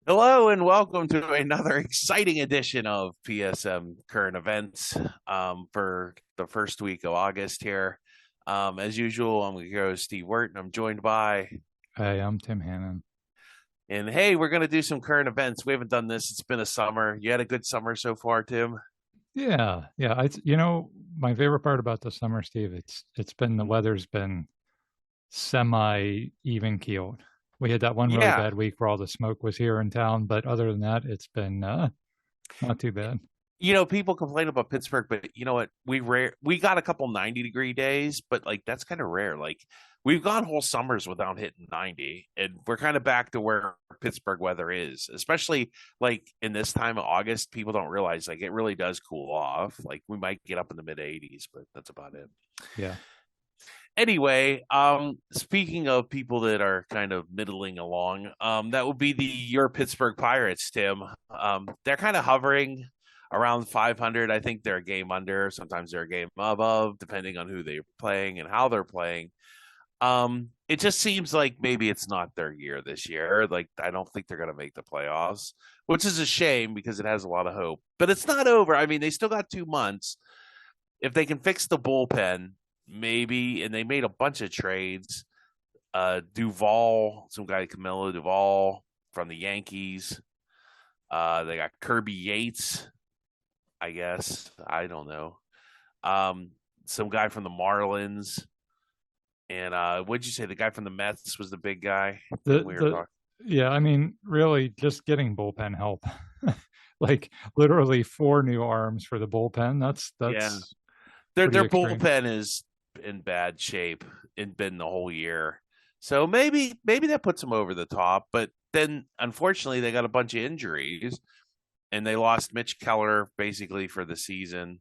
Hello and welcome to another exciting edition of PSM Current Events for the first week of August here. As usual, I'm your host, Steve Wirt, and I'm joined by, Hey, I'm Tim Hannon. and hey, we're going to do some current events. We haven't done this. It's been a summer. You had a good summer so far, Tim? Yeah. My favorite part about the summer, Steve, it's been the weather's been semi even keeled. We had that one really Yeah. bad week where all the smoke was here in town, but other than that, it's been not too bad. People complain about Pittsburgh, but you know what? We got a couple 90-degree days, but like that's kind of rare. Like we've gone whole summers without hitting 90, and we're kind of back to where Pittsburgh weather is, especially like in this time of August. People don't realize like it really does cool off. Like we might get up in the mid 80s, but that's about it. Yeah. Anyway, speaking of people that are kind of middling along, that would be your Pittsburgh Pirates, Tim. They're kind of hovering around 500. I think they're a game under. Sometimes they're a game above, depending on who they're playing and how they're playing. It just seems like maybe it's not their year this year. Like I don't think they're going to make the playoffs, which is a shame because it has a lot of hope. But it's not over. I mean, they still got 2 months. If they can fix the bullpen, maybe, and they made a bunch of trades. Duvall, some guy Camilo Duvall from the Yankees. They got Kirby Yates, I guess. I don't know. Some guy from the Marlins. And what'd you say? The guy from the Mets was the big guy The we were the talking. yeah, I mean, really just getting bullpen help. Like literally four new arms for the bullpen. Yeah, That's their pretty extreme. bullpen is in bad shape and been the whole year. So maybe that puts them over the top. But then unfortunately they got a bunch of injuries and they lost Mitch Keller basically for the season.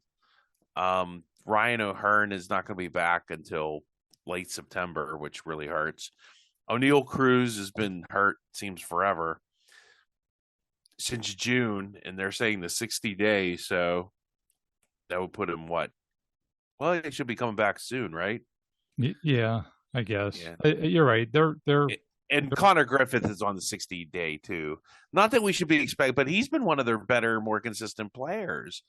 Ryan O'Hearn is not going to be back until late September, which really hurts. O'Neill Cruz has been hurt, seems forever, since June, and they're saying the 60 days. So that would put him what? Well, he should be coming back soon, right? Yeah, I guess. Yeah. You're right. And Connor Griffith is on the 60 day too. Not that we should be expecting, but he's been one of their better, more consistent players.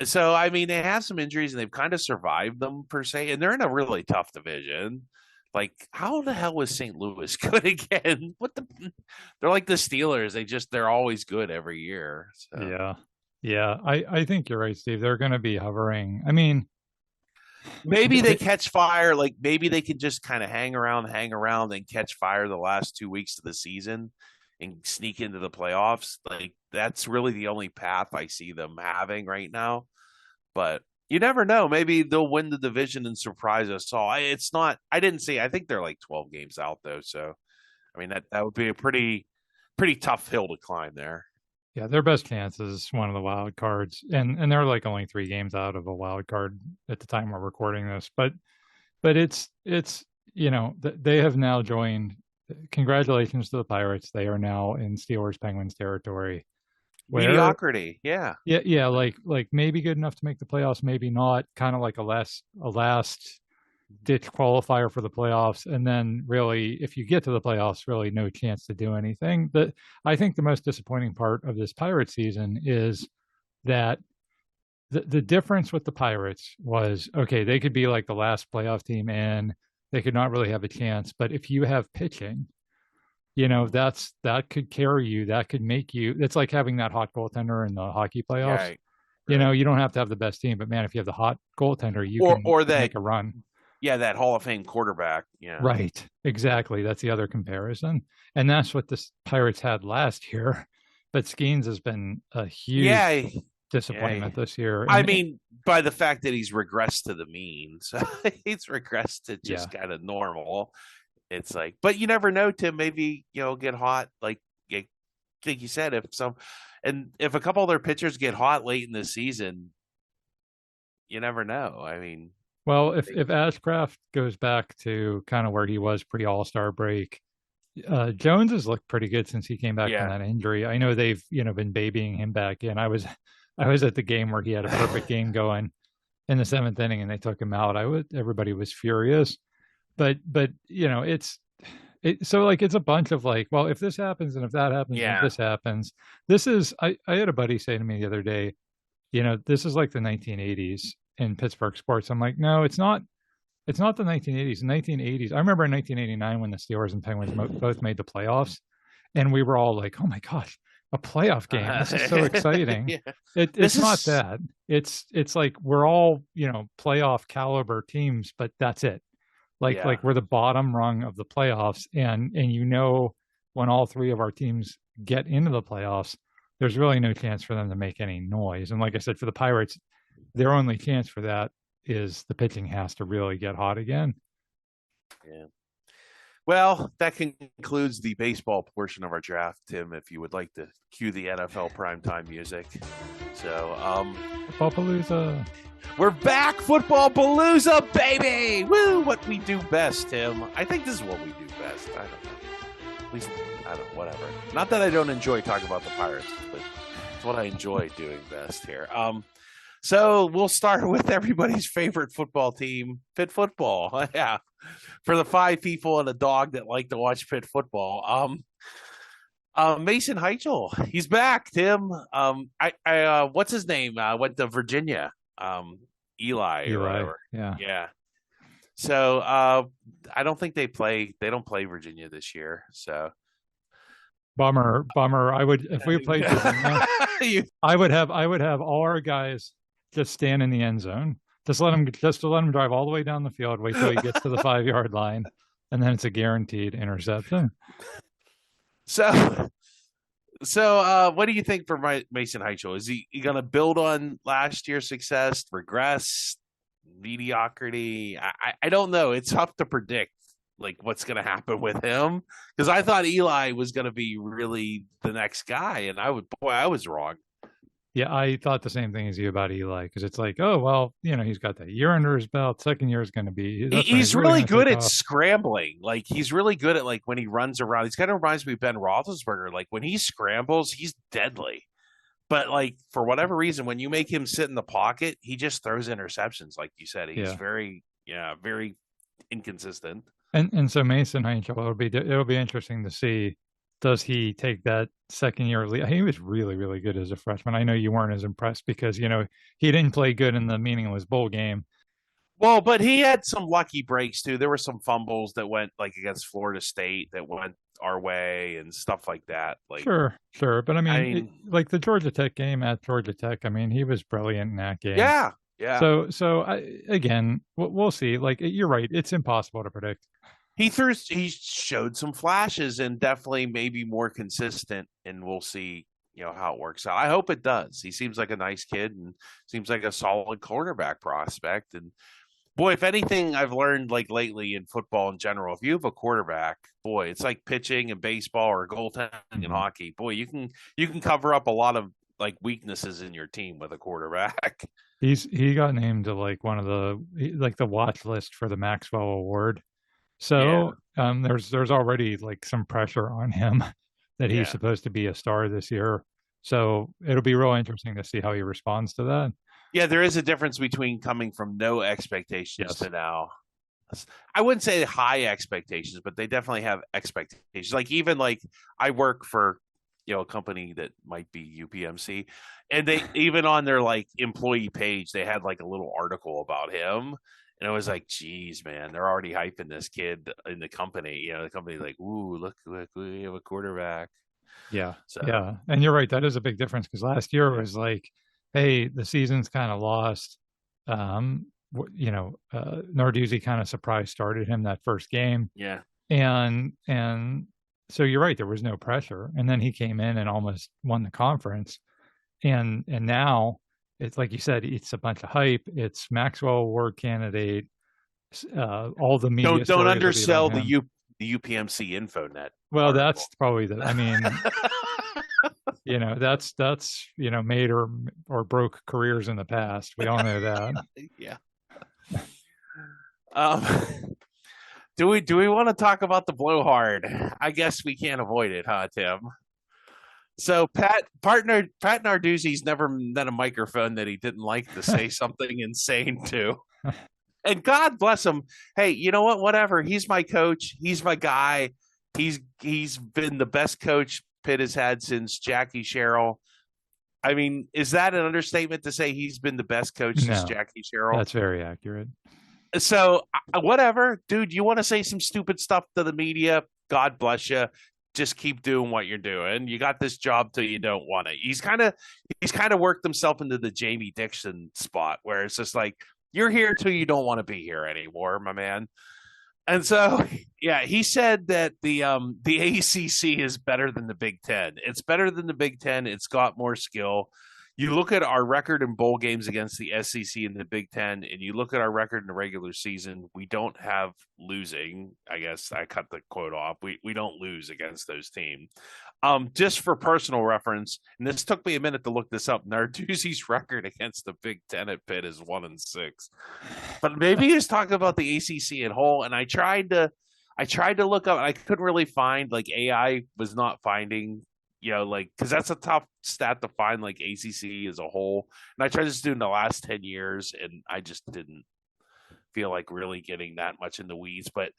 So I mean, they have some injuries and they've kind of survived them per se, and they're in a really tough division. Like, how the hell was St. Louis good again? What the? They're like the Steelers. They're always good every year. So Yeah. Yeah. I think you're right, Steve. They're going to be hovering. I mean, maybe they they, catch fire. Like maybe they can just kind of hang around, and catch fire the last 2 weeks of the season and sneak into the playoffs. Like that's really the only path I see them having right now. But you never know. Maybe they'll win the division and surprise us all. It's not. I didn't see. I think they're like 12 games out though. So I mean that would be a pretty tough hill to climb there. yeah, their best chance is one of the wild cards. And they're like only 3 games out of a wild card at the time we're recording this. But it's, they have now joined. Congratulations to the Pirates. They are now in Steelers Penguins territory where Mediocrity. Yeah. yeah, like maybe good enough to make the playoffs, maybe not, kind of like a last ditch qualifier for the playoffs, and then really, if you get to the playoffs, really no chance to do anything. But I think the most disappointing part of this Pirate season is that the difference with the Pirates was okay, they could be like the last playoff team in, they could not really have a chance. But if you have pitching, that could carry you, that could make you. It's like having that hot goaltender in the hockey playoffs. Yeah. Right. You don't have to have the best team, but man, if you have the hot goaltender, you Or can or that make a run. that Hall of Fame quarterback. Yeah. Right. Exactly. That's the other comparison. And that's what the Pirates had last year. But Skeens has been a huge Yeah. Yeah. disappointment this year. I And mean, by the fact that he's regressed to the mean, so he's regressed to yeah, just kind of normal. It's like, but you never know, Tim. Maybe get hot. Like you said, if a couple of their pitchers get hot late in the season, you never know. I mean, well, if Ashcraft goes back to kind of where he was pre All Star break, Jones has looked pretty good since he came back from yeah. that injury. I know they've been babying him back in. I was at the game where he had a perfect game going in the seventh inning, and they took him out. Everybody was furious, but it's So like it's a bunch of like, well, if this happens and if that happens and if Yeah. this happens, this is I had a buddy say to me the other day, this is like the 1980s in Pittsburgh sports. I'm like, no, it's not the 1980s. The 1980s. I remember in 1989 when the Steelers and Penguins both made the playoffs, and we were all like, "Oh my gosh, a playoff game! This is so exciting." Yeah. It's This not is that. It's like we're all playoff caliber teams, but that's it. Like yeah. we're the bottom rung of the playoffs, and when all three of our teams get into the playoffs, there's really no chance for them to make any noise. And like I said, for the Pirates, their only chance for that is the pitching has to really get hot again. Yeah. Well, that concludes the baseball portion of our draft, Tim. If you would like to cue the NFL primetime music. So, Footballpalooza. we're back, football palooza, baby! Woo! What we do best, Tim. I think this is what we do best. I don't know. At least, I don't know, whatever. Not that I don't enjoy talking about the Pirates, but it's what I enjoy doing best here. So we'll start with everybody's favorite football team, Pitt football. Yeah. For the 5 people and a dog that like to watch Pitt football. Mason Heintschel, he's back, Tim. What's his name? Went to Virginia. Eli or Eli. whatever. Yeah. Yeah. So I don't think they don't play Virginia this year. So Bummer. I would if we played Virginia, You- I would have all our guys just stand in the end zone. Just to let him drive all the way down the field, wait till he gets to the 5-yard line, and then it's a guaranteed interception. so what do you think for Mason Heintschel? Is he going to build on last year's success, regress, mediocrity? I don't know. It's tough to predict like what's going to happen with him because I thought Eli was going to be really the next guy, and I was wrong. Yeah, I thought the same thing as you about Eli because it's like, oh well, he's got that year under his belt. Second year is going to be that's when He's really really going to good take at off. scrambling. Like he's really good at like when he runs around. He's kind of reminds me of Ben Roethlisberger. Like when he scrambles, he's deadly. But like for whatever reason, when you make him sit in the pocket, he just throws interceptions. Like you said, he's Yeah, very inconsistent. and so Mason Heintschel, it'll be interesting to see. Does he take that second year lead? He was really, really good as a freshman. I know you weren't as impressed because, he didn't play good in the meaningless bowl game. Well, but he had some lucky breaks too. There were some fumbles that went like against Florida State that went our way and stuff like that. Like, Sure, sure. But I I mean, mean, like the Georgia Tech game at Georgia Tech, I mean, he was brilliant in that game. yeah, yeah. Again, we'll see. Like, you're right. It's impossible to predict. He showed some flashes and definitely maybe more consistent, and we'll see how it works out. I hope it does. He seems like a nice kid and seems like a solid cornerback prospect. And boy, if anything I've learned like lately in football in general, if you have a quarterback, boy, it's like pitching in baseball or goaltending in Mhm. hockey. Boy, you can cover up a lot of like weaknesses in your team with a quarterback. He got named to like one of the watch list for the Maxwell Award. Yeah, So there's already like some pressure on him that he's yeah. supposed to be a star this year. So it'll be real interesting to see how he responds to that. Yeah, there is a difference between coming from no expectations Yes. to now. I wouldn't say high expectations, but they definitely have expectations. Like even like I work for a company that might be UPMC, and they even on their like employee page they had like a little article about him, and I was like, geez, man, they're already hyping this kid in the company. The company's like, ooh, look, we have a quarterback. Yeah. So Yeah. And you're right. That is a big difference because last year it was like, hey, the season's kind of lost. Narduzzi kind of surprise started him that first game. yeah, And so you're right, there was no pressure. And then he came in and almost won the conference. And now it's like you said, it's a bunch of hype. It's Maxwell Award candidate. All the media don't stories will be about undersell him. the UPMC InfoNet Well, article. that's probably I mean, that's made or broke careers in the past. We all know that. Yeah. Um, do we want to talk about the blowhard? I guess we can't avoid it, huh, Tim? So Pat Narduzzi's never met a microphone that he didn't like to say something insane to. And God bless him. Hey, you know what? Whatever. He's my coach. He's my guy. He's been the best coach Pitt has had since Jackie Sherrill. I mean, is that an understatement to say he's been the best coach since No, Jackie Sherrill? that's very accurate. So whatever, dude. You want to say some stupid stuff to the media? God bless you. Just keep doing what you're doing. You got this job till you don't want it. He's kind of worked himself into the Jamie Dixon spot where it's just like you're here till you don't want to be here anymore, my man. And so, yeah, he said that the ACC is better than the Big Ten. It's better than the Big Ten. It's got more skill. You look at our record in bowl games against the SEC and the Big Ten, and you look at our record in the regular season. We don't have losing. I guess I cut the quote off. We don't lose against those teams. Just for personal reference, and this took me a minute to look this up. Narduzzi's record against the Big Ten at Pitt is 1-6. But maybe he was talking about the ACC at whole, and I tried to look up, and I couldn't really find like AI was not finding, like because that's a tough stat to find like ACC as a whole. And I tried to do in the last 10 years, and I just didn't feel like really getting that much in the weeds. But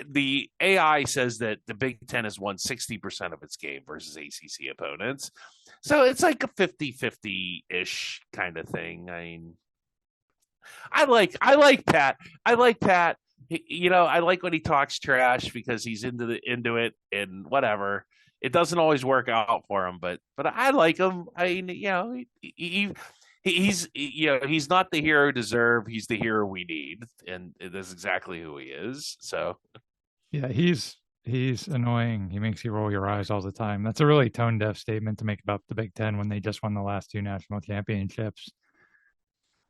the AI says that the Big Ten has won 60% of its game versus ACC opponents, so it's like a 50-50 ish kind of thing. I mean, I like Pat. I like Pat. I like when he talks trash because he's into it and whatever. It doesn't always work out for him, but I like him. I mean, he's not the hero we deserve. He's the hero we need, and that's exactly who he is. So Yeah, he's annoying. He makes you roll your eyes all the time. That's a really tone deaf statement to make about the Big Ten when they just won the last two national championships.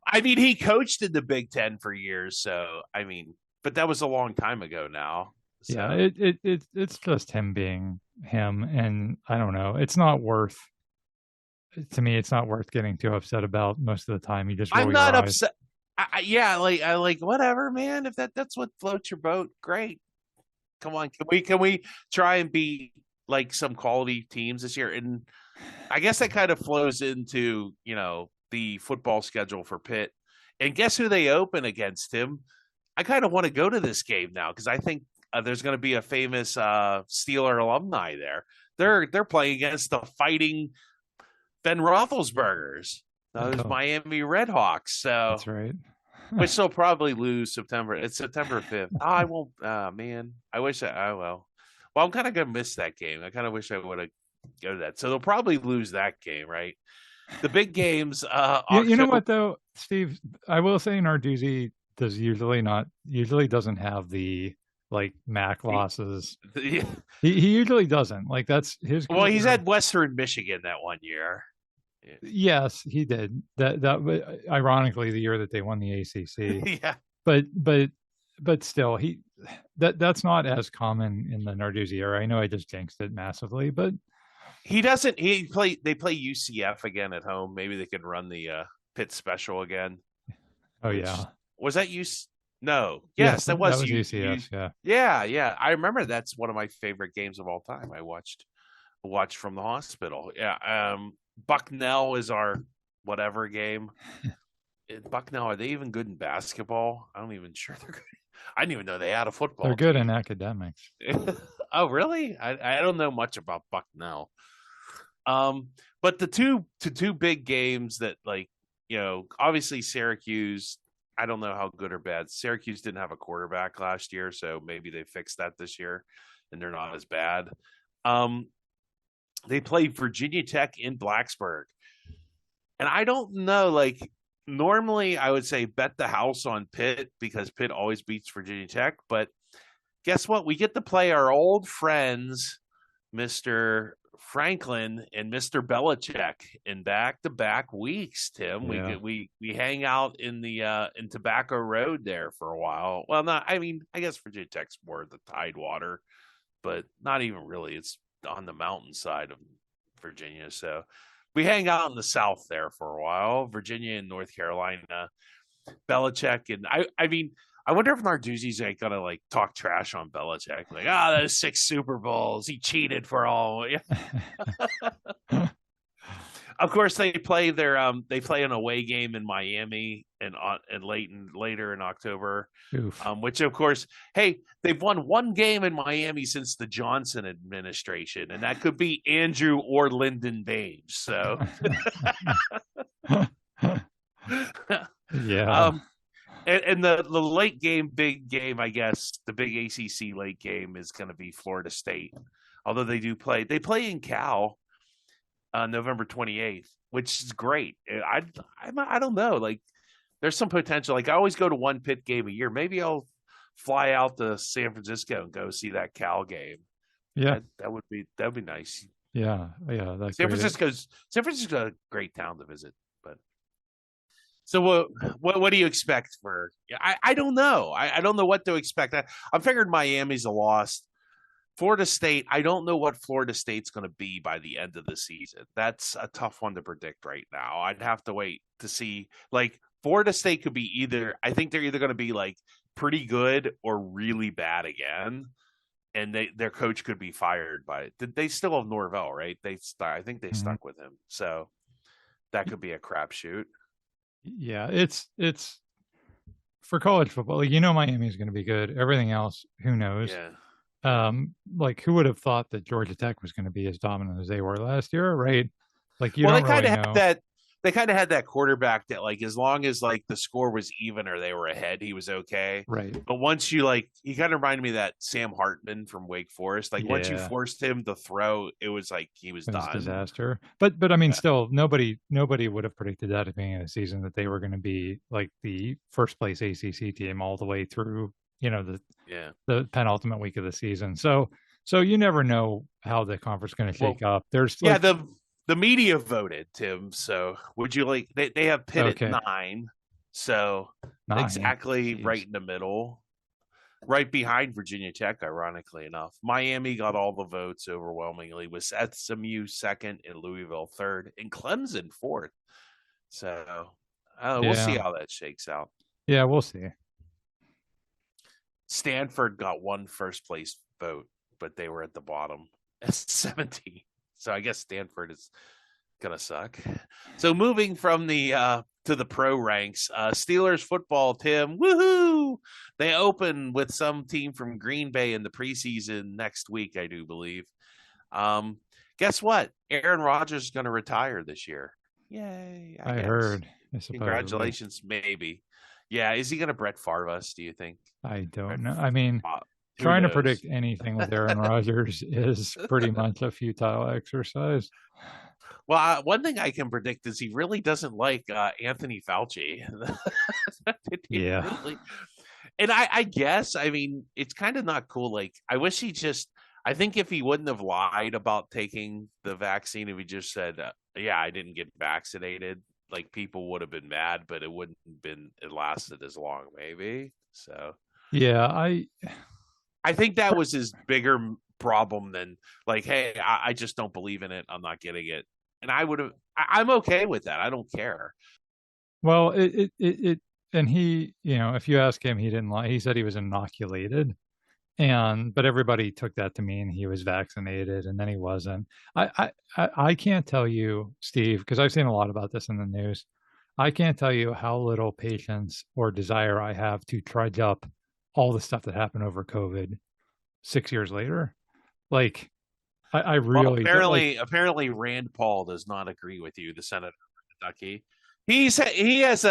I mean, he coached in the Big Ten for years, so I mean, but that was a long time ago now. Yeah, So it's just him being him, and I don't know. It's not worth to me. It's not worth getting too upset about most of the time. You just roll I'm your not eyes. upset. Yeah, like I like whatever, man. If that's what floats your boat, great. Come on, can we try and be like some quality teams this year? And I guess that kind of flows into the football schedule for Pitt. And guess who they open against him? I kind of want to go to this game now because I think there's going to be a famous Steeler alumni there. They're playing against the Fighting Ben Roethlisbergers, those Oh, Miami Redhawks. So, that's right. which they'll probably lose September. It's September 5th. Oh, I won't. Man, I wish I. Oh well. Well, I'm kind of gonna miss that game. I kind of wish I would have go to that. So they'll probably lose that game, right? The big games. You know October. what though, Steve? I will say Narduzzi usually doesn't have the like Mac losses. He usually doesn't. Like that's his Well, he's career. at Western Michigan that one year. Yes, he did. Ironically the year that they won the ACC. Yeah, But still that's not as common in the Narduzzi era. I know I just jinxed it massively, but he doesn't. They play UCF again at home. Maybe they can run the Pitt special again. oh Which yeah. was that you? No. Yes, Yes, that that was was you. UCF, yeah. Yeah, yeah. I remember that's one of my favorite games of all time. I watched from the hospital. Yeah. Bucknell is our whatever game. Bucknell, are they even good in basketball? I'm not even sure they're good. I didn't even know they had a They're football good in team. academics. Oh, really? I don't know much about Bucknell. But the two big games that obviously Syracuse. I don't know how good or bad. Syracuse didn't have a quarterback last year, so maybe they fixed that this year, and they're not as bad. Um, they played Virginia Tech in Blacksburg, and I don't know. Like normally, I would say bet the house on Pitt because Pitt always beats Virginia Tech, but guess what? We get to play our old friends, Mr. Franklin and Mr. Belichick in back-to-back weeks, Tim. Yeah. We hang out in Tobacco Road there for a while. Well, not I mean, I guess Virginia Tech's more the Tidewater, but not even really. It's on the mountainside of Virginia. So we hang out in the South there for a while, Virginia and North Carolina. Belichick and I mean, I wonder if Narduzzi's like gonna like talk trash on Belichick, like those 6 Super Bowls, he cheated for all. Of course, they play an away game in Miami, and and later in October. Oof. Which of course, hey, they've won one game in Miami since the Johnson administration, and that could be Andrew or Lyndon Baines. So, Yeah. and the late game, big game, I guess the big ACC late game is going to be Florida State. Although they play in Cal on November 28th, which is great. I don't know, like there's some potential. Like I always go to one Pitt game a year. Maybe I'll fly out to San Francisco and go see that Cal game. Yeah. That would be nice. Yeah. Yeah. That's San Francisco's a great town to visit. But so what do you expect for? I don't know. I don't know what to expect. I'm figured Miami's a loss. Florida State, I don't know what Florida State's going to be by the end of the season. That's a tough one to predict right now. I'd have to wait to see. Like Florida State could be I think they're either going to be like pretty good or really bad again, and their coach could be fired by it. They still have Norvell, right? I think they stuck with him, so that could be a crapshoot. Yeah, it's for college football. Like, Miami's going to be good. Everything else, who knows? Yeah. Like who would have thought that Georgia Tech was going to be as dominant as they were last year, right? Like you well, don't really know. They kind of had that quarterback that like as long as like the score was even or they were ahead, he was okay. Right. But once you he kind of reminded me of that Sam Hartman from Wake Forest. Like once you forced him to throw, it was like he was done. Disaster. But I mean, still nobody would have predicted that at the beginning of the season that they were going to be like the first place ACC team all the way through. The penultimate week of the season. So you never know how the conference is going to shake up. There's the media voted, Tim. So would you like they have Pitt at 9, so 9. Exactly. Jeez. Right in the middle, right behind Virginia Tech. Ironically enough, Miami got all the votes overwhelmingly, with SMU second and Louisville third and Clemson fourth. So we'll see how that shakes out. Yeah, we'll see. Stanford got one first place vote, but they were at the bottom at 17. So I guess Stanford is gonna suck. So moving from the to the pro ranks, Steelers football, Tim, woohoo! They open with some team from Green Bay in the preseason next week, I do believe. Guess what? Aaron Rodgers is gonna retire this year. Yay! I heard. Congratulations, maybe. Yeah, is he going to Brett Favre us, do you think? I don't know. I mean, trying to predict anything with Aaron Rodgers is pretty much a futile exercise. Well, one thing I can predict is he really doesn't like Anthony Fauci. Yeah. Really, and I guess, I mean, it's kind of not cool. Like, I wish I think if he wouldn't have lied about taking the vaccine, if he just said, yeah, I didn't get vaccinated, like people would have been mad, but it wouldn't have been, it lasted as long, maybe. So yeah, I think that was his bigger problem than like, hey, I just don't believe in it, I'm not getting it. And I'm okay with that. I don't care. Well, and he, if you ask him, he didn't lie. He said he was inoculated, but everybody took that to mean he was vaccinated, and then he wasn't. I can't tell you, Steve, because I've seen a lot about this in the news. I can't tell you how little patience or desire I have to trudge up all the stuff that happened over COVID 6 years later. Like, I really apparently Rand Paul does not agree with you, the senator from Kentucky. He has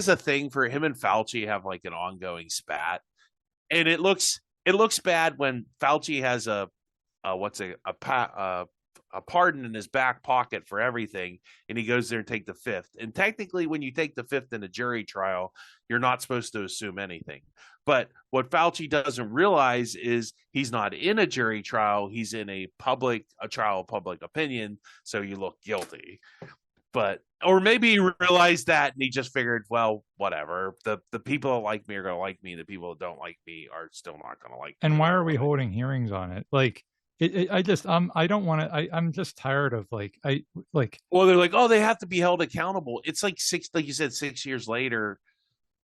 a thing for him and Fauci have like an ongoing spat, and it looks bad when Fauci has a pardon in his back pocket for everything, and he goes there and take the fifth. And technically, when you take the fifth in a jury trial, you're not supposed to assume anything. But what Fauci doesn't realize is he's not in a jury trial. He's in a trial of public opinion. So you look guilty. Or maybe he realized that and he just figured, well, whatever. The people that like me are going to like me. The people that don't like me are still not going to like me. And why are we holding hearings on it? Like, I don't want to. I'm just tired of well, they're like, oh, they have to be held accountable. It's like like you said, 6 years later.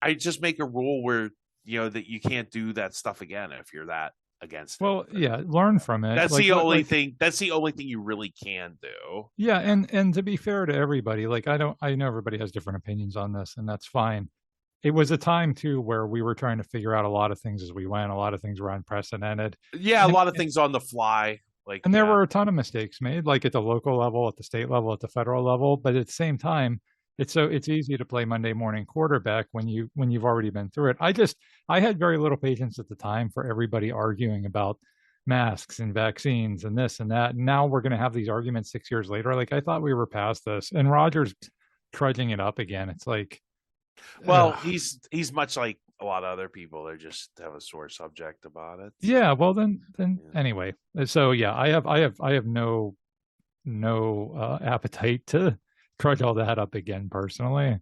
I just make a rule where that you can't do that stuff again if you're that against him. Well, yeah, learn from it. That's Like the what only like thing. That's the only thing you really can do. yeah, Yeah. and to be fair to everybody, like I know everybody has different opinions on this, and that's fine. It was a time too where we were trying to figure out a lot of things as we went. A lot of things were unprecedented, Yeah, a and lot of things on the fly. Like, and there yeah. were a ton of mistakes made, like at the local level, at the state level, at the federal level. But at the same time, it's easy to play Monday morning quarterback when you've already been through it. I had very little patience at the time for everybody arguing about masks and vaccines and this and that. And now we're going to have these arguments 6 years later. Like I thought we were past this, and Rogers trudging it up again. It's like, Well, ugh. he's much like a lot of other people. They just have a sore subject about it. Yeah. So Well, then yeah. anyway. So yeah, I have no appetite to trudge all that up again personally.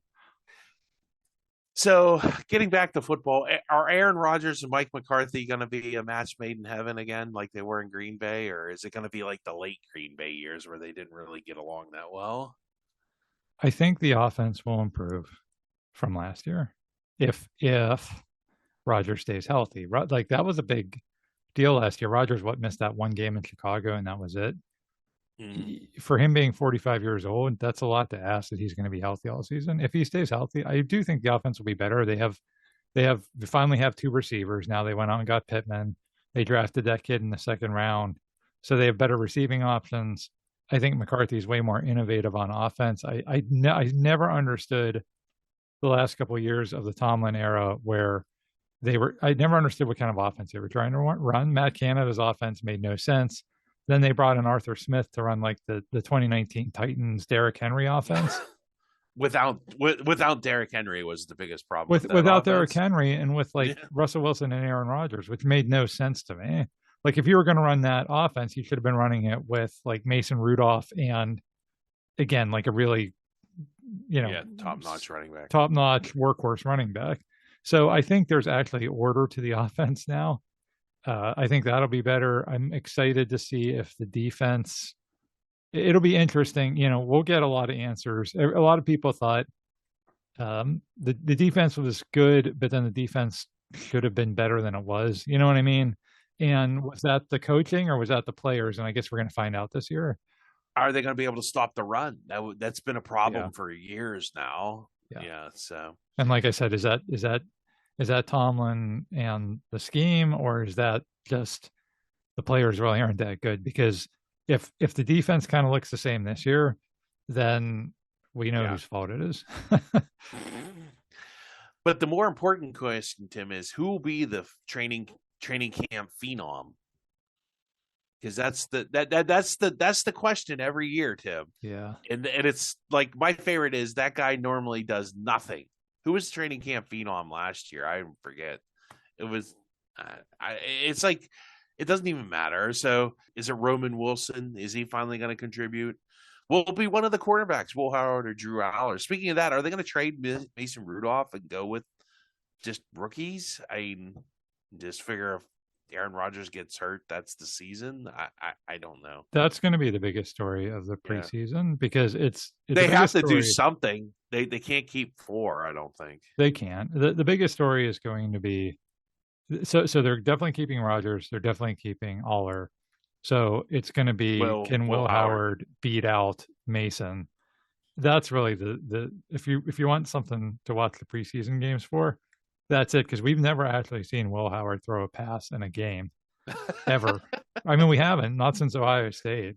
So getting back to football, are Aaron Rodgers and Mike McCarthy going to be a match made in heaven again, like they were in Green Bay, or is it going to be like the late Green Bay years where they didn't really get along that well? I think the offense will improve from last year if Rodgers stays healthy. Like that was a big deal last year. Rodgers missed that one game in Chicago and that was it. Mm. For him being 45 years old, that's a lot to ask that he's going to be healthy all season. If he stays healthy, I do think the offense will be better. They finally have two receivers. Now they went out and got Pittman. They drafted that kid in the second round. So they have better receiving options. I think McCarthy is way more innovative on offense. I never understood the last couple of years of the Tomlin era where I never understood what kind of offense they were trying to run. Matt Canada's offense made no sense. Then they brought in Arthur Smith to run like the 2019 Titans Derrick Henry offense. Without Derrick Henry was the biggest problem with that Without Derrick offense. Henry and with like Yeah. Russell Wilson and Aaron Rodgers, which made no sense to me. Like if you were going to run that offense, you should have been running it with like Mason Rudolph and again like a really Yeah, top notch running back. top notch workhorse running back. So I think there's actually order to the offense now. I think that'll be better. I'm excited to see if the defense. It'll be interesting. We'll get a lot of answers. A lot of people thought the defense was good, but then the defense should have been better than it was. You know what I mean? And was that the coaching or was that the players? And I guess we're going to find out this year. Are they going to be able to stop the run? That's been a Yeah, problem for years now. yeah. Yeah. So And like I said, is that Tomlin and the scheme, or is that just the players really aren't that good? Because if the defense kind of looks the same this year, then we know yeah. whose fault it is. But the more important question, Tim, is who will be the training camp phenom? Because that's the question every year, Tim. Yeah. And it's like my favorite is that guy normally does nothing. Who was training camp phenom last year? I forget. It was. It's like it doesn't even matter. So is it Roman Wilson? Is he finally going to contribute? Will it be one of the quarterbacks, Will Howard or Drew Aller? Speaking of that, are they going to trade Mason Rudolph and go with just rookies? Just figure if Aaron Rodgers gets hurt, that's the season. I don't know. That's going to be the biggest story of the Yeah. preseason because it's the They have biggest to do story. something. They can't keep four, I don't think. They can't. The biggest story is going to be so they're definitely keeping Rodgers. They're definitely keeping Aller. So it's going to be can Will Will Howard. Howard beat out Mason? That's really the if you want something to watch the preseason games for, that's it because we've never actually seen Will Howard throw a pass in a game ever. I mean, we haven't, not since Ohio State.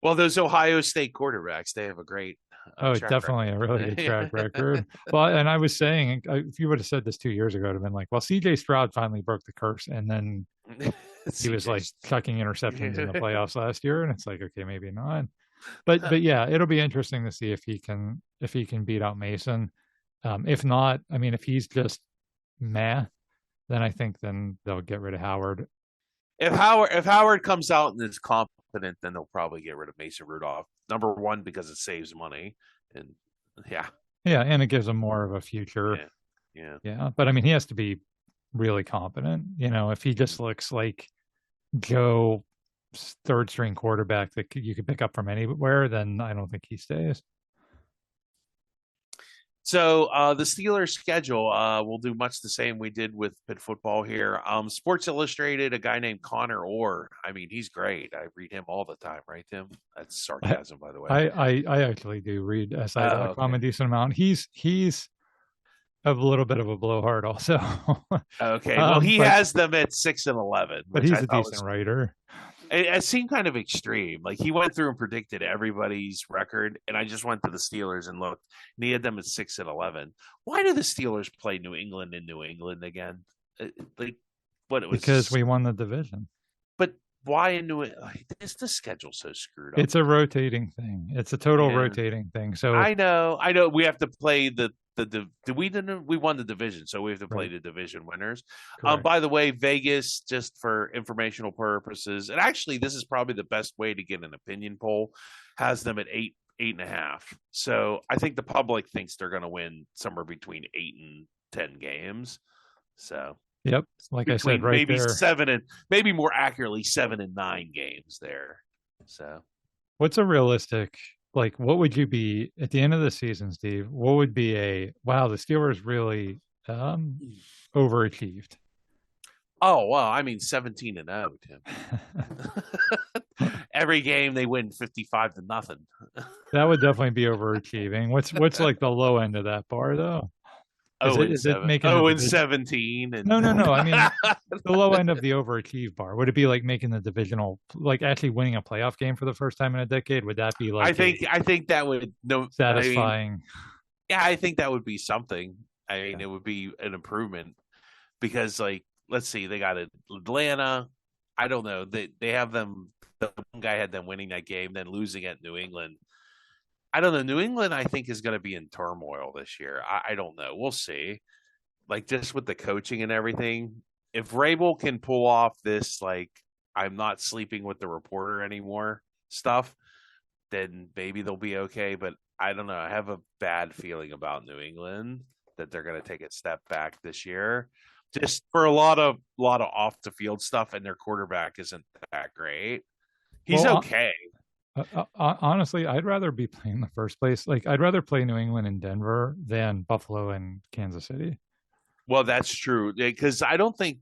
Well, those Ohio State quarterbacks, they have a great Oh, track definitely a really good track record. record. Well, and I was saying, if you would have said this 2 years ago, I'd have been like, well, CJ Stroud finally broke the curse. And then he was like chucking interceptions in the playoffs last year. And it's like, okay, maybe not. But yeah, it'll be interesting to see if he can beat out Mason. If not, I mean, if he's just meh, then I think then they'll get rid of Howard. If Howard comes out and is competent, then they'll probably get rid of Mason Rudolph. Number one, because it saves money, and yeah, and it gives him more of a future. Yeah. But I mean, he has to be really competent. If he just looks like Joe, third string quarterback that you could pick up from anywhere, then I don't think he stays. So the Steelers schedule, we'll do much the same we did with Pitt football here. Sports Illustrated, a guy named Connor Orr. I mean, he's great. I read him all the time, right, Tim? That's I sarcasm, by the way. I actually do read SI.com Okay. a decent amount. He's a little bit of a blowhard also. Okay. Well, he But has them at 6-11, which he's I a thought decent was writer. it seemed kind of extreme. Like he went through and predicted everybody's record, and I just went to the Steelers and looked, and he had them at 6-11. Why do the Steelers play New England in New England again? Like what it Because was, we won the division. but why in New? Like, is the schedule so screwed up? It's a rotating thing. It's a total Yeah, rotating thing. So I know. I know. We have to play we didn't we won the division, so we have to play right, the division winners. correct. By the way, Vegas, just for informational purposes, and actually this is probably the best way to get an opinion poll, has them at 8.5. So I think the public thinks they're going to win somewhere between 8 and 10 games. So Yep. Like I said, between right maybe there. seven and maybe more accurately 7 and 9 games there. So What's a realistic, like, what would you be at the end of the season, Steve? What would be wow, the Steelers really overachieved? oh well, I mean 17-0, Tim. Every game they win 55-0. That would definitely be overachieving. What's like the low end of that bar though? Is Oh it and is it 7. making the Oh and division? 17 and No. I mean, the low end of the overachieve bar. Would it be like making the divisional, like actually winning a playoff game for the first time in a decade? Would that be I like a think I think that would no I mean satisfying? yeah, I think that would be something. I mean Yeah. it would be an improvement because like let's see, they got Atlanta. I don't know. They have them the one guy had them winning that game, then losing at New England. I don't know. New England, I think, is going to be in turmoil this year. I don't know. We'll see. Like just with the coaching and everything, if Rabel can pull off this, like I'm not sleeping with the reporter anymore stuff, then maybe they'll be okay. But I don't know. I have a bad feeling about New England that they're going to take a step back this year, just for a lot of off the field stuff, and their quarterback isn't that great. He's Well, okay. honestly, I'd rather be playing the first place. Like, I'd rather play New England and Denver than Buffalo and Kansas City. Well, that's true because I don't think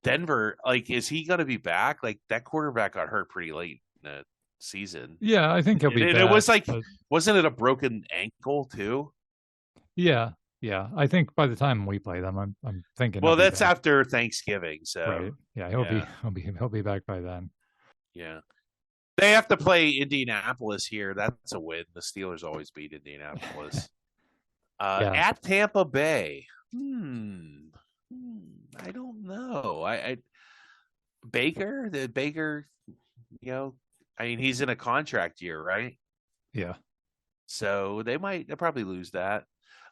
Denver, like, is he going to be back? Like, that quarterback got hurt pretty late in the season. Yeah, I think he'll be And it back. was like, But wasn't it a broken ankle too? yeah, yeah. I think by the time we play them, I'm thinking he'll Well, be that's back. after Thanksgiving. So, Right. Yeah, yeah, he'll be back by then. yeah. They have to play Indianapolis here. That's a win. The Steelers always beat Indianapolis. Yeah. At Tampa Bay. I don't know. The Baker, you know, I mean, he's in a contract year, right? Yeah. So they'll probably lose that.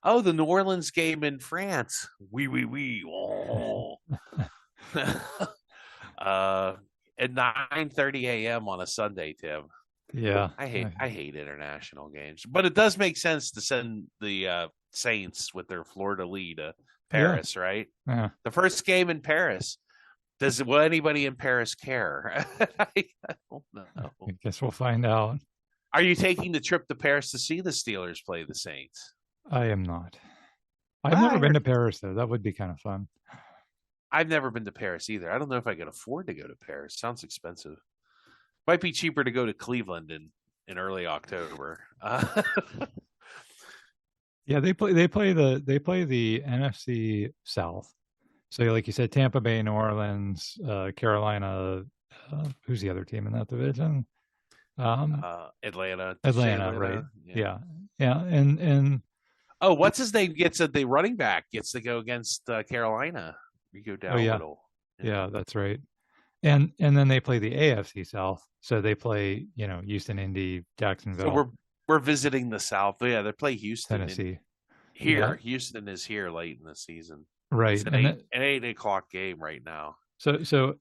Oh, the New Orleans game in France. We. Oh. At 9:30 a.m. on a Sunday, Tim. Yeah. I hate international games, but it does make sense to send the Saints with their Florida lead to Yeah. Paris, right? Yeah. The first game in Paris. Will anybody in Paris care? I don't know. I guess we'll find out. Are you taking the trip to Paris to see the Steelers play the Saints? I am not. I've never been to Paris though. That would be kind of fun. I've never been to Paris either. I don't know if I can afford to go to Paris. Sounds expensive. Might be cheaper to go to Cleveland in early October. Yeah, they play the NFC South. So like you said, Tampa Bay, New Orleans, Carolina. Who's the other team in that division? Atlanta. Atlanta, right? Yeah. And oh, what's his name gets the running back gets to go against Carolina. You go down oh yeah, a little. yeah, that's right. And then they play the AFC South. So they play, Houston, Indy, Jacksonville. So we're visiting the South. But yeah, they play Houston, Tennessee. Here, yeah. Houston is here late in the season. Right, it's an 8 o'clock game right now. So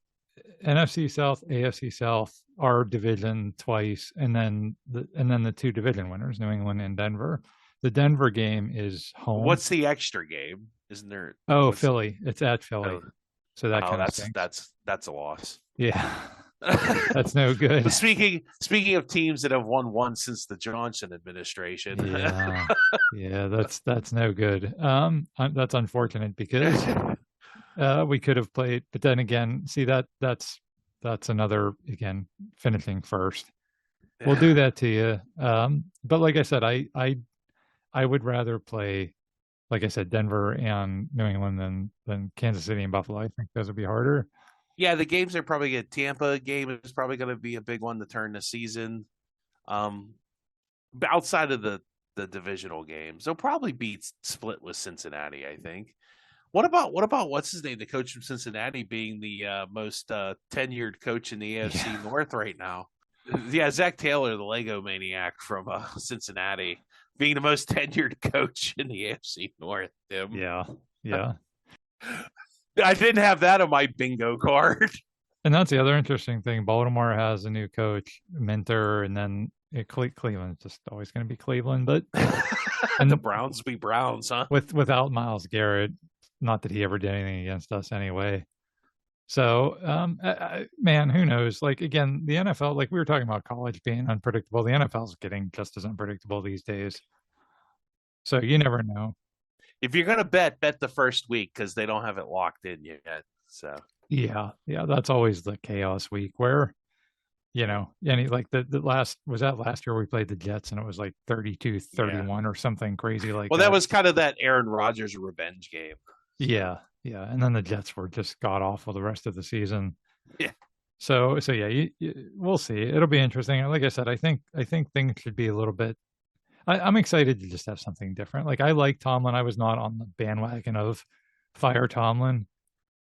NFC South, AFC South, our division twice, and then the two division winners, New England and Denver. The Denver game is home. What's the extra game? Isn't there? Oh, Philly. It's at Philly. So that kind of stinks. That's a loss. Yeah. That's no good. Speaking of teams that have won one since the Johnson administration. Yeah, yeah, that's no good. That's unfortunate because we could have played, but then again, see that's another again finishing first. We'll do that to you. But like I said, I would rather play, like I said, Denver and New England than Kansas City and Buffalo. I think those would be harder. Yeah, the games are probably good. Tampa game is probably going to be a big one to turn the season. Um, but outside of the divisional games, they'll probably beat split with Cincinnati. I think. What about what's his name? The coach from Cincinnati being the most tenured coach in the AFC Yeah, North right now. Yeah, Zach Taylor, the Lego maniac from Cincinnati, being the most tenured coach in the AFC North. Tim. yeah, yeah. I didn't have that on my bingo card. And that's the other interesting thing. Baltimore has a new coach, Minter, and then Cleveland's just always going to be Cleveland. But The and Browns be Browns, huh? without Miles Garrett, not that he ever did anything against us anyway. So, man, who knows? Like again, the NFL, like we were talking about college being unpredictable. The NFL's getting just as unpredictable these days. So you never know. If you're gonna bet the first week because they don't have it locked in yet. So Yeah, yeah, that's always the chaos week where any like the last was that last year we played the Jets and it was like yeah. 32-31 or something crazy like Well, that that. was kind of that Aaron Rodgers revenge game. So Yeah, yeah, and then the Jets were just god awful the rest of the season. yeah, So yeah, we'll see. It'll be interesting. Like I said, I think things should be a little bit. I'm excited to just have something different. Like I like Tomlin. I was not on the bandwagon of fire Tomlin.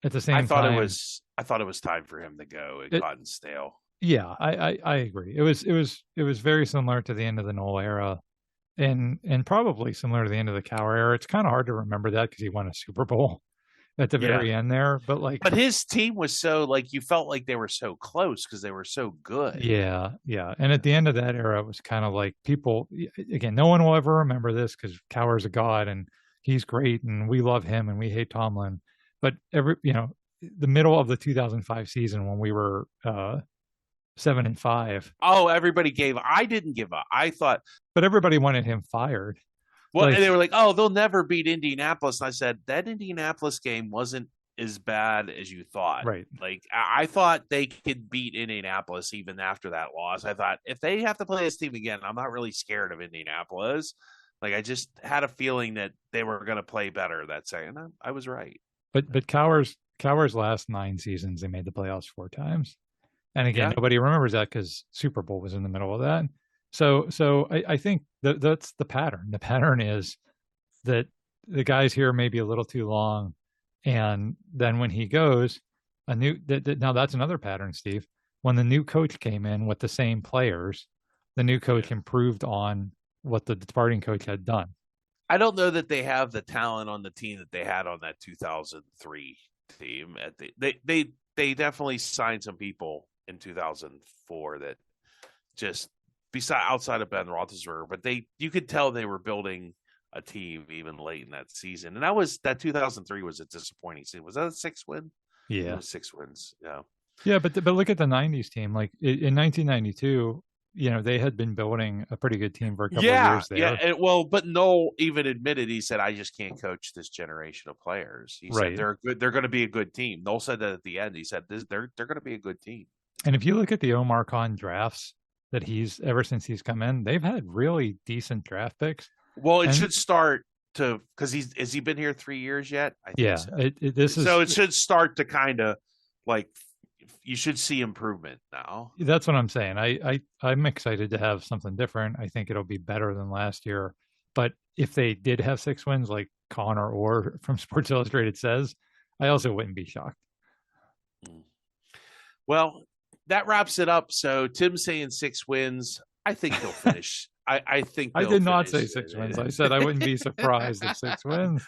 At the I same thought it time, was I thought it was time for him to go. It it gotten stale. yeah, I agree. It was very similar to the end of the Noel era, and probably similar to the end of the Cowher era. It's kind of hard to remember that because he won a Super Bowl at the Yeah, very end there. But like, but his team was so like you felt like they were so close because they were so good. yeah, yeah. And at the end of that era, it was kind of like people again. No one will ever remember this because Cowher's a god and he's great and we love him and we hate Tomlin. But the middle of the 2005 season when we were 7-5. Oh, everybody gave. I didn't give up. I thought. But everybody wanted him fired. Well, and Like, they were like, "Oh, they'll never beat Indianapolis." And I said that Indianapolis game wasn't as bad as you thought. right. Like I thought they could beat Indianapolis even after that loss. I thought if they have to play this team again, I'm not really scared of Indianapolis. Like I just had a feeling that they were going to play better that second. I was right. But Cowher's last 9 seasons, they made the playoffs 4 times. And again, Yeah. nobody remembers that because Super Bowl was in the middle of that. So I think that's the pattern. The pattern is that the guy's here maybe a little too long, and then when he goes, now that's another pattern, Steve. When the new coach came in with the same players, the new Yeah. coach improved on what the departing coach had done. I don't know that they have the talent on the team that they had on that 2003 team. They definitely signed some people in 2004 that just beside outside of Ben Roethlisberger, but you could tell they were building a team even late in that season. And that 2003 was a disappointing season. Was that a 6 win? It Yeah, was 6 wins. Yeah. yeah, but look at the '90s team. Like in 1992, they had been building a pretty good team for a couple of Yeah, years yeah. there. Well, but Noel even admitted he said, "I just can't coach this generation of players." He said Right. they're good. They're going to be a good team. Noel said that at the end. He said they're going to be a good team. And if you look at the Omar Khan drafts that he's ever since he's come in, they've had really decent draft picks. Well, it And should start to because has he been here 3 years yet? I think yeah, so. this is So it should start to kind of like you should see improvement now. that's what I'm saying. I'm excited to have something different. I think it'll be better than last year. But if they did have 6 wins, like Connor or from Sports Illustrated says, I also wouldn't be shocked. Well, that wraps it up. So Tim's saying 6 wins. I think they'll finish. I think I they'll did not say finish. 6 wins. I said I wouldn't be surprised if 6 wins.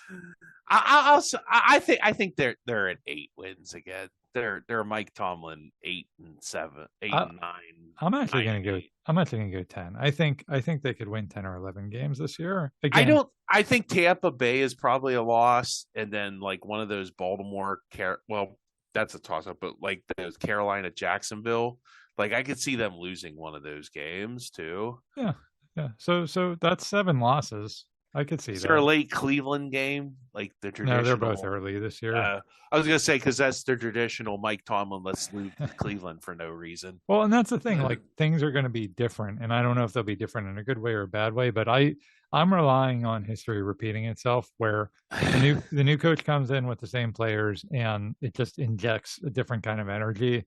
I think they're at 8 wins again. They're Mike Tomlin 8-7, eight I, and nine, I'm actually 9 going and to go. 8. I'm actually going to go 10. I think they could win 10 or 11 games this year. I Again, don't. I think Tampa Bay is probably a loss, and then like one of those Baltimore. Well, that's a toss up. But like those Carolina Jacksonville, like I could see them losing one of those games too. Yeah, yeah. So that's 7 losses. I could see Is there a that. late Cleveland game, like the No, they're both traditional? early this year. I was gonna say because that's the traditional Mike Tomlin. Let's lose Cleveland for no reason. Well, and that's the thing. Like things are going to be different, and I don't know if they'll be different in a good way or a bad way. But I'm relying on history repeating itself, where the new coach comes in with the same players, and it just injects a different kind of energy.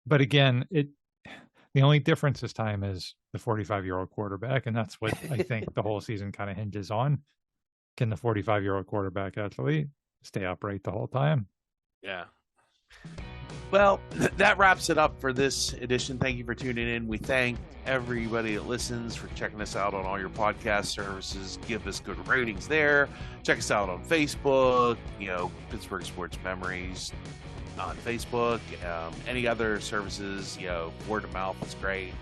But again, the only difference this time is the 45-year-old quarterback, and that's what I think the whole season kind of hinges on. Can the 45-year-old quarterback actually stay upright the whole time? Yeah. Well, that wraps it up for this edition. Thank you for tuning in. We thank everybody that listens for checking us out on all your podcast services. Give us good ratings there. Check us out on Facebook, Pittsburgh Sports Memories on Facebook. Any other services, word of mouth is great.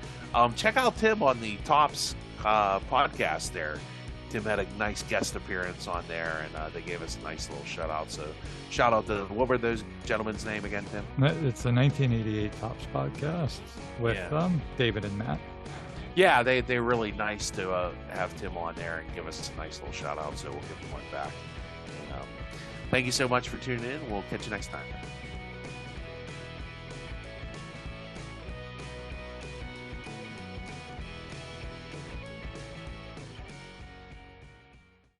Check out Tim on the Tops podcast there. Tim had a nice guest appearance on there, and they gave us a nice little shout out. So, shout out to what were those gentlemen's name again, Tim? It's the 1988 Tops podcast with David and Matt. Yeah, they're really nice to have Tim on there and give us a nice little shout out. So we'll give him one back. Thank you so much for tuning in. We'll catch you next time.